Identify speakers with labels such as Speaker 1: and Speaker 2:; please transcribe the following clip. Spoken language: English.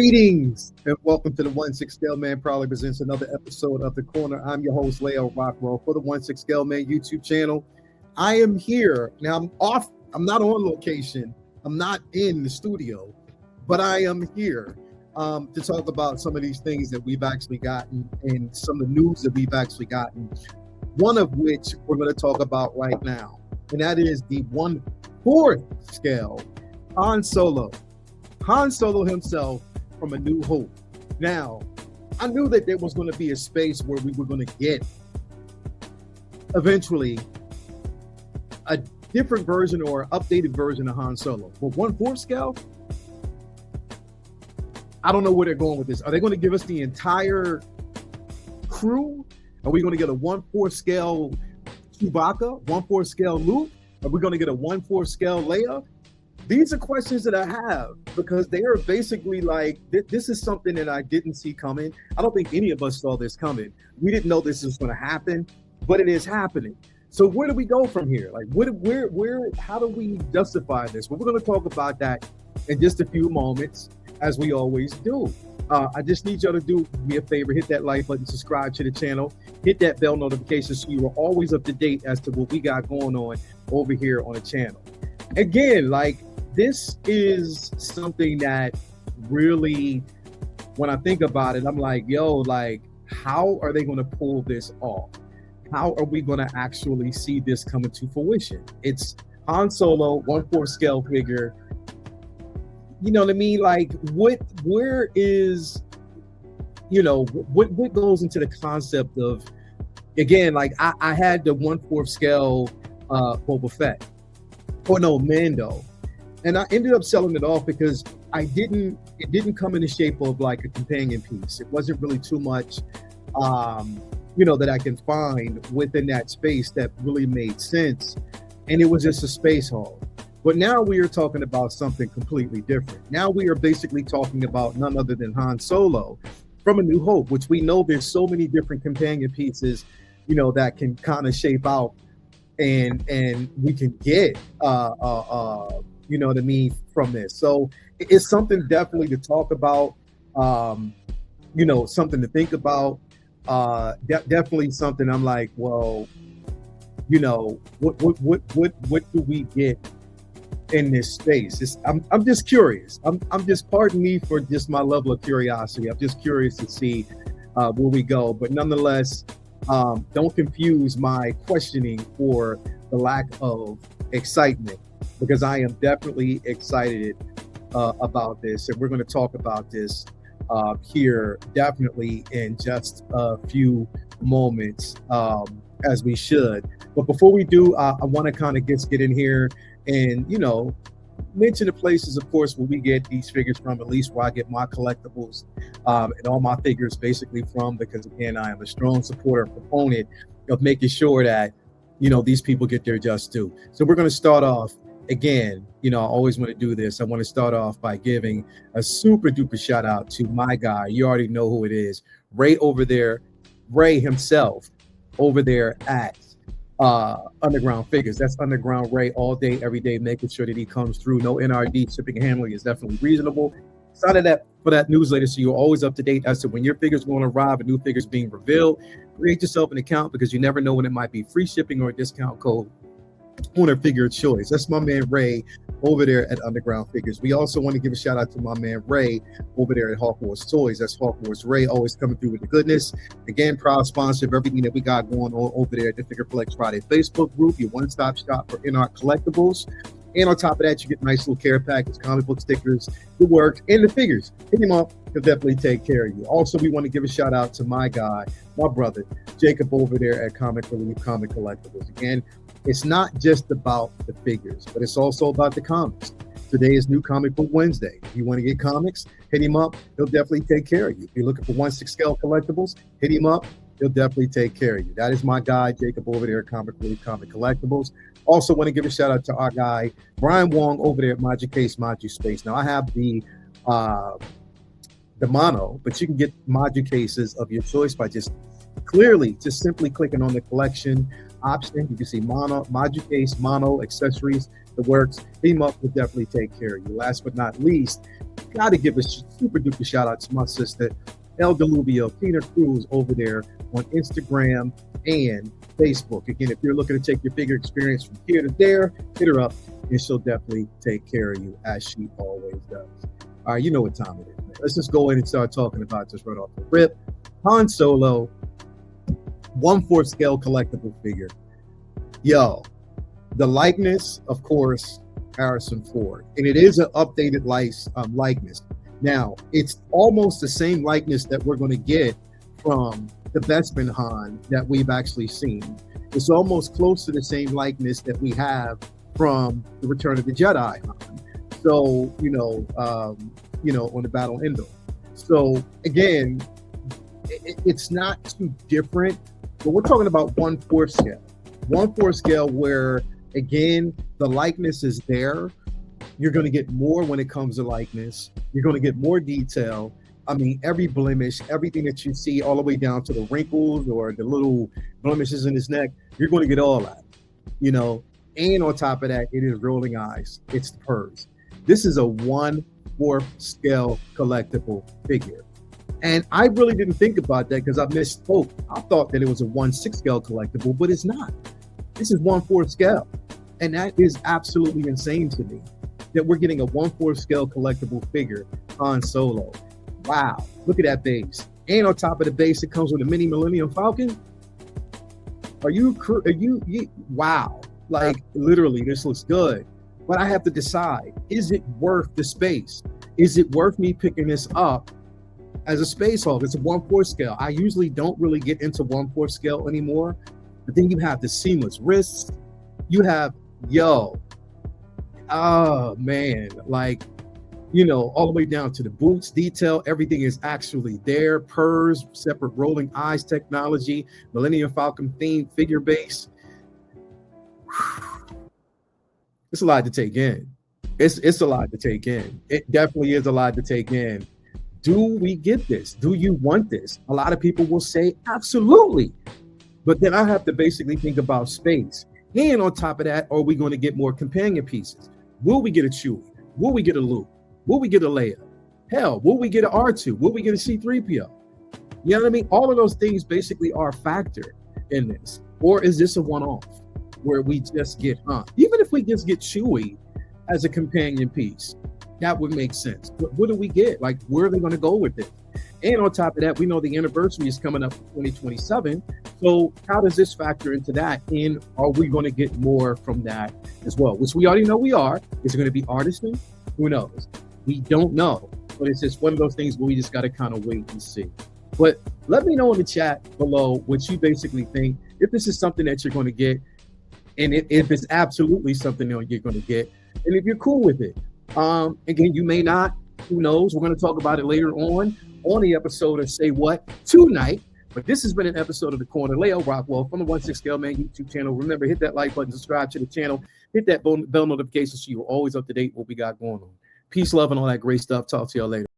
Speaker 1: Greetings and welcome to the 1/6 Scale Man proudly presents another episode of The Corner. I'm your host, Leo Rockwell, for the 1/6 Scale Man YouTube channel. I am here. Now I'm off. I'm not on location. I'm not in the studio, but I am here to talk about some of these things that we've actually gotten and some of the news that we've actually gotten. One of which we're going to talk about right now, and that is the 1/4 scale Han Solo. Han Solo himself from A New Hope. Now, I knew that there was going to be a space where we were going to get eventually a different version or updated version of Han Solo. But 1/4 scale, I don't know where they're going with this. Are they going to give us the entire crew? Are we going to get a 1/4 scale Chewbacca, 1/4 scale Luke? Are we going to get a 1/4 scale Leia? These are questions that I have because they are basically like, this is something that I didn't see coming. I don't think any of us saw this coming. We didn't know this was going to happen, but it is happening. So where do we go from here? Like, how do we justify this? Well, we're going to talk about that in just a few moments, as we always do. I just need y'all to do me a favor, hit that like button, subscribe to the channel, hit that bell notification so you are always up to date as to what we got going on over here on the channel. Again, like, this is something that really, when I think about it, I'm like, yo, like, how are they going to pull this off? How are we going to actually see this coming to fruition? It's Han Solo, 1/4 scale figure. You know what I mean? Like, where is, what goes into the concept of, again, like, I had the 1/4 scale Boba Fett, or no, Mando. And I ended up selling it off because it didn't come in the shape of like a companion piece. It wasn't really too much, that I can find within that space that really made sense. And it was just a space hog. But now we are talking about something completely different. Now we are basically talking about none other than Han Solo from A New Hope, which we know there's so many different companion pieces, that can kind of shape out and we can get, you know what I mean, from this. So it's something definitely to talk about, something to think about. Definitely something I'm like, well, what do we get in this space? I'm just curious. I'm just, pardon me for just my level of curiosity. I'm just curious to see where we go. But nonetheless, don't confuse my questioning for the lack of excitement, because I am definitely excited about this. And we're going to talk about this here definitely in just a few moments, as we should. But before we do, I want to kind of get in here and, mention the places, of course, where we get these figures from, at least where I get my collectibles and all my figures basically from, because, again, I am a strong supporter and proponent of making sure that, these people get their just due. So we're going to start off. Again, I always want to do this. I want to start off by giving a super duper shout out to my guy. You already know who it is. Ray over there, Ray himself over there at Underground Figures. That's Underground Ray all day, every day, making sure that he comes through. No NRD, shipping and handling is definitely reasonable. Sign up for that newsletter so you're always up to date as to when your figure's going to arrive, a new figure's being revealed. Create yourself an account because you never know when it might be free shipping or a discount code on a figure of choice. That's my man Ray over there at Underground Figures. We also want to give a shout out to my man Ray over there at Hawk Wars Toys. That's Hawk Wars Ray, always coming through with the goodness. Again, proud sponsor of everything that we got going on over there at the Figure Flex Friday Facebook group, your one-stop shop for in-art collectibles. And on top of that, you get nice little care package, comic book stickers, the works, and the figures. Hit him up. He'll definitely take care of you. Also, we want to give a shout out to my guy, my brother, Jacob over there at Comic Relief Comic Collectibles. Again, it's not just about the figures, but it's also about the comics. Today is New Comic Book Wednesday. If you want to get comics, hit him up. He'll definitely take care of you. If you're looking for 1/6 scale collectibles, hit him up. He'll definitely take care of you. That is my guy, Jacob, over there at Comic Relief Comic Collectibles. Also want to give a shout out to our guy, Brian Wong, over there at Maju Case, Maju Space. Now, I have the mono, but you can get Maju cases of your choice by just simply clicking on the collection option. You can see mono, module case, mono, accessories, the works. Theme Up will definitely take care of you. Last but not least, got to give a super duper shout out to my sister, El Deluvio, Tina Cruz, over there on Instagram and Facebook. Again, if you're looking to take your figure experience from here to there, hit her up and she'll definitely take care of you as she always does. All right, you know what time it is, man. Let's just go in and start talking about this right off the rip. Han Solo, 1/4 scale collectible figure. Yo, the likeness, of course, Harrison Ford, and it is an updated likeness. Now, it's almost the same likeness that we're going to get from the Bespin Han that we've actually seen. It's almost close to the same likeness that we have from the Return of the Jedi Han. So, on the Battle Endor. So again, it's not too different, but we're talking about 1/4 scale. 1/4 scale where, again, the likeness is there. You're going to get more when it comes to likeness. You're going to get more detail. I mean, every blemish, everything that you see all the way down to the wrinkles or the little blemishes in his neck, you're going to get all that, And on top of that, it is rolling eyes. It's the purrs. This is a 1/4 scale collectible figure. And I really didn't think about that because I misspoke. I thought that it was a 1/6 scale collectible, but it's not. This is 1/4 scale. And that is absolutely insane to me that we're getting a 1/4 scale collectible figure Han Solo. Wow, look at that base. And on top of the base, it comes with a mini Millennium Falcon. Wow. Like literally, this looks good. But I have to decide, is it worth the space? Is it worth me picking this up as a space hog? It's a 1/4 scale. I usually don't really get into 1/4 scale anymore. But then you have the seamless wrists. You have, oh man, all the way down to the boots detail. Everything is actually there. Purrs, separate rolling eyes technology, Millennium Falcon themed figure base. It's a lot to take in. It's a lot to take in. It definitely is a lot to take in. Do we get this? Do you want this? A lot of people will say absolutely. But then I have to basically think about space. And on top of that, are we going to get more companion pieces? Will we get a Chewie? Will we get a Luke? Will we get a Leia? Hell, will we get an R2? Will we get a C-3PO? You know what I mean? All of those things basically are a factor in this. Or is this a one-off where we just get Han? Even if we just get Chewie as a companion piece, that would make sense. But what do we get? Like, where are they going to go with it? And on top of that, we know the anniversary is coming up in 2027. So how does this factor into that? And are we going to get more from that as well? Which we already know we are. Is it going to be artisan? Who knows? We don't know. But it's just one of those things where we just got to kind of wait and see. But let me know in the chat below what you basically think. If this is something that you're going to get, and if it's absolutely something that you're going to get, and if you're cool with it. Again, you may not. Who knows? We're going to talk about it later on the episode of Say What Tonight. But this has been an episode of The Corner. Leo Rockwell from the 1/6 Scale Man YouTube channel. Remember, hit that like button, subscribe to the channel, hit that bell notification so you're always up to date with what we got going on. Peace, love, and all that great stuff. Talk to y'all later.